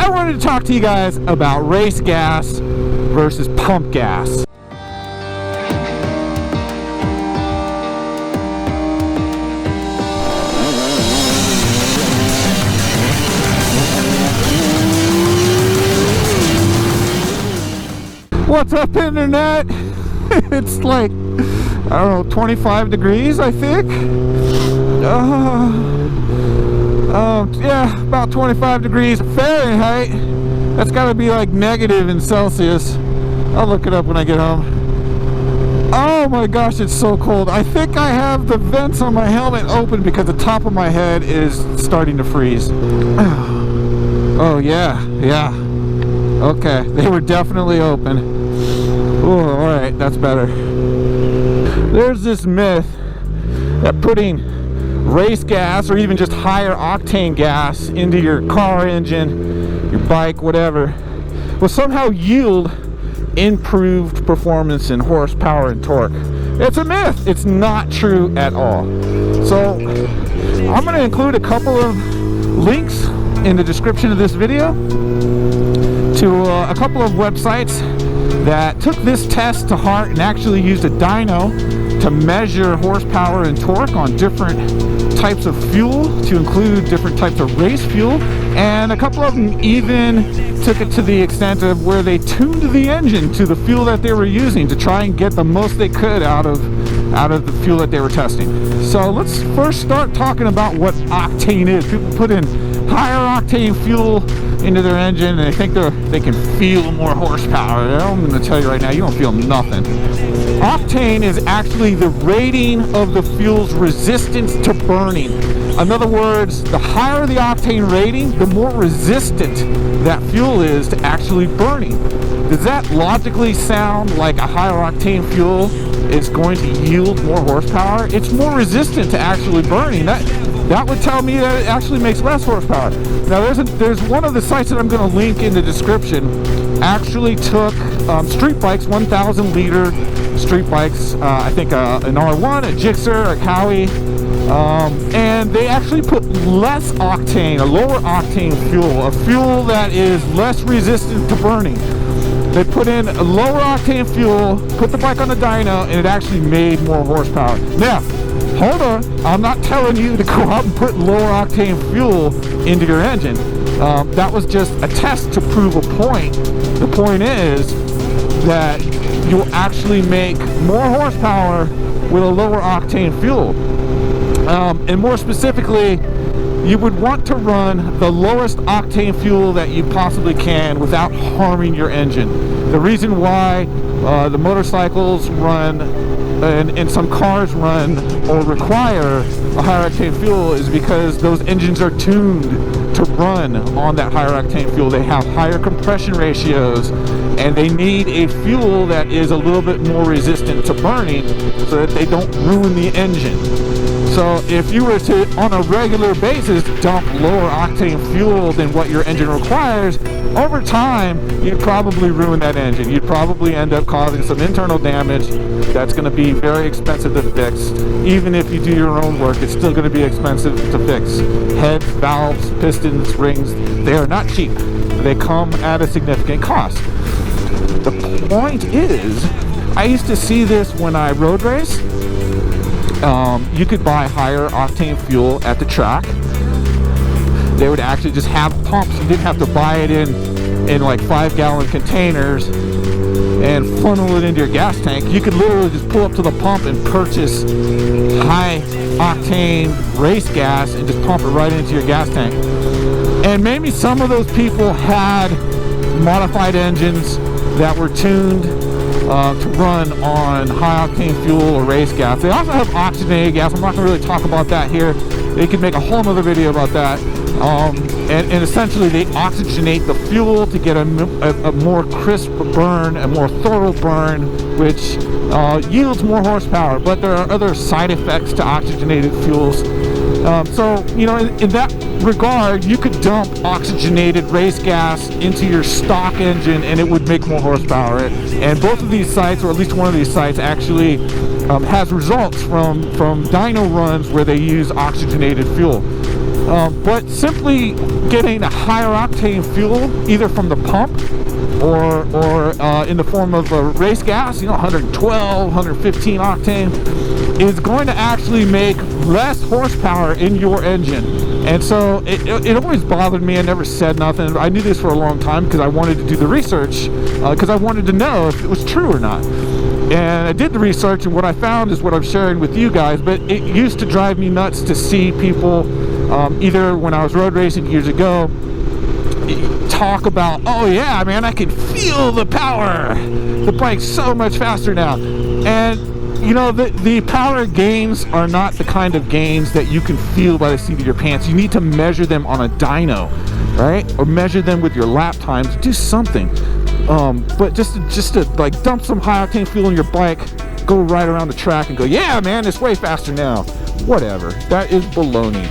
I wanted to talk to you guys about race gas versus pump gas. What's up, internet? It's like, I don't know, 25 degrees, I think. Yeah, about 25 degrees Fahrenheit. That's got to be like negative in Celsius. I'll look it up when I get home. Oh my gosh, it's so cold. I think I have the vents on my helmet open because the top of my head is starting to freeze. Oh yeah. Okay, they were definitely open. Oh, alright, that's better. There's this myth that putting race gas or even just higher octane gas into your car engine, your bike, whatever, will somehow yield improved performance in horsepower and torque. It's a myth. It's not true at all. So I'm going to include a couple of links in the description of this video to a couple of websites that took this test to heart and actually used a dyno to measure horsepower and torque on different types of fuel, to include different types of race fuel, and a couple of them even took it to the extent of where they tuned the engine to the fuel that they were using to try and get the most they could out of the fuel that they were testing. So let's first start talking about what octane is. People put in higher octane fuel into their engine and they think they can feel more horsepower. I'm going to tell you right now, you don't feel nothing. Octane is actually the rating of the fuel's resistance to burning. In other words, the higher the octane rating, the more resistant that fuel is to actually burning. Does that logically sound like a higher octane fuel is going to yield more horsepower? It's more resistant to actually burning. That would tell me that it actually makes less horsepower. Now there's one of the sites that I'm going to link in the description actually took street bikes, 1,000 liter street bikes, I think an R1, a Gixxer, a Cowie, and they actually put less octane, a lower octane fuel, a fuel that is less resistant to burning. They put in a lower octane fuel, put the bike on the dyno, and it actually made more horsepower. Now, hold on, I'm not telling you to go out and put lower octane fuel into your engine. That was just a test to prove a point. The point is that you'll actually make more horsepower with a lower octane fuel. And more specifically, you would want to run the lowest octane fuel that you possibly can without harming your engine. The reason why the motorcycles run and some cars run or require a higher octane fuel is because those engines are tuned to run on that higher octane fuel. They have higher compression ratios and they need a fuel that is a little bit more resistant to burning so that they don't ruin the engine. So if you were to, on a regular basis, dump lower octane fuel than what your engine requires, over time, you'd probably ruin that engine. You'd probably end up causing some internal damage that's going to be very expensive to fix. Even if you do your own work, it's still going to be expensive to fix. Heads, valves, pistons, rings, they are not cheap. They come at a significant cost. The point is, I used to see this when I road race. You could buy higher octane fuel at the track. They would actually just have pumps. You didn't have to buy it in like 5-gallon containers and funnel it into your gas tank. You could literally just pull up to the pump and purchase high octane race gas and just pump it right into your gas tank. And maybe some of those people had modified engines that were tuned to run on high octane fuel or race gas. They also have oxygenated gas. I'm not going to really talk about that here. They could make a whole other video about that. And essentially they oxygenate the fuel to get a more crisp burn, a more thorough burn, which yields more horsepower. But there are other side effects to oxygenated fuels. So, you know, in that regard, you could dump oxygenated race gas into your stock engine and it would make more horsepower. And both of these sites, or at least one of these sites, actually has results from dyno runs where they use oxygenated fuel. But simply getting a higher octane fuel, either from the pump or in the form of race gas, 112, 115 octane, is going to actually make less horsepower in your engine. And so it always bothered me. I never said nothing. I knew this for a long time because I wanted to do the research, because I wanted to know if it was true or not. And I did the research, and what I found is what I'm sharing with you guys. But it used to drive me nuts to see people, either when I was road racing years ago, talk about, oh yeah, man, I can feel the power. The bike's so much faster now. And the power gains are not the kind of gains that you can feel by the seat of your pants. You need to measure them on a dyno, right? Or measure them with your lap times. Do something. But just to like dump some high octane fuel in your bike, go right around the track and go, yeah, man, it's way faster now. Whatever. That is baloney.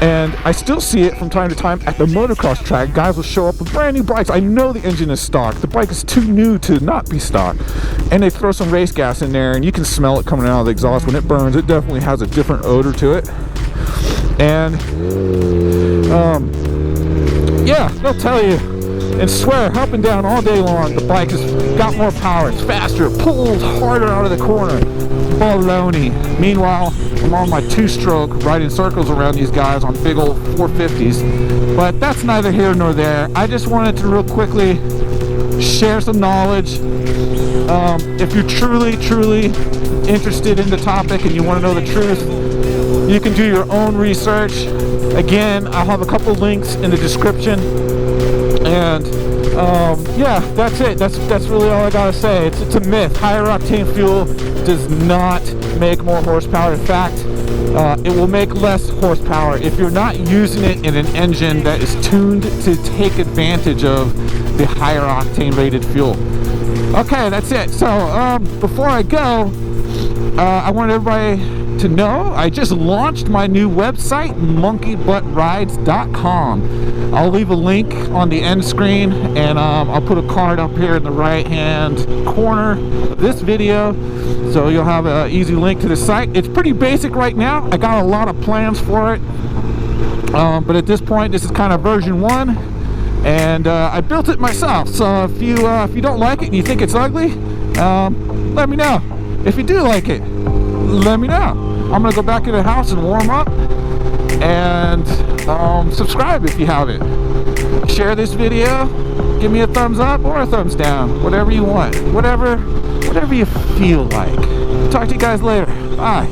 And I still see it from time to time at the motocross track. Guys will show up with brand new bikes. I know the engine is stock. The bike is too new to not be stock. And they throw some race gas in there, and you can smell it coming out of the exhaust. When it burns, it definitely has a different odor to it. And, yeah, they'll tell you and swear up and down all day long the bike has got more power, it's faster, it pulls harder out of the corner. Baloney. Meanwhile, I'm on my two-stroke riding circles around these guys on big old 450s, but that's neither here nor there. I just wanted to real quickly share some knowledge. If you're truly interested in the topic and you want to know the truth, you can do your own research. Again, I'll have a couple links in the description. And yeah, that's it. That's really all I gotta say. It's a myth. Higher octane fuel does not make more horsepower. In fact, it will make less horsepower if you're not using it in an engine that is tuned to take advantage of the higher octane rated fuel. Okay, that's it. So before I go, I want everybody to know I just launched my new website, monkeybuttrides.com. I'll leave a link on the end screen, and I'll put a card up here in the right hand corner of this video, so you'll have an easy link to the site. It's pretty basic right now. I got a lot of plans for it, but at this point this is kind of version 1, and I built it myself. So if you don't like it and you think it's ugly, let me know. If you do like it, let me know. I'm gonna go back in the house and warm up, and subscribe if you haven't. Share this video, give me a thumbs up or a thumbs down, whatever you want, whatever you feel like. Talk to you guys later. Bye.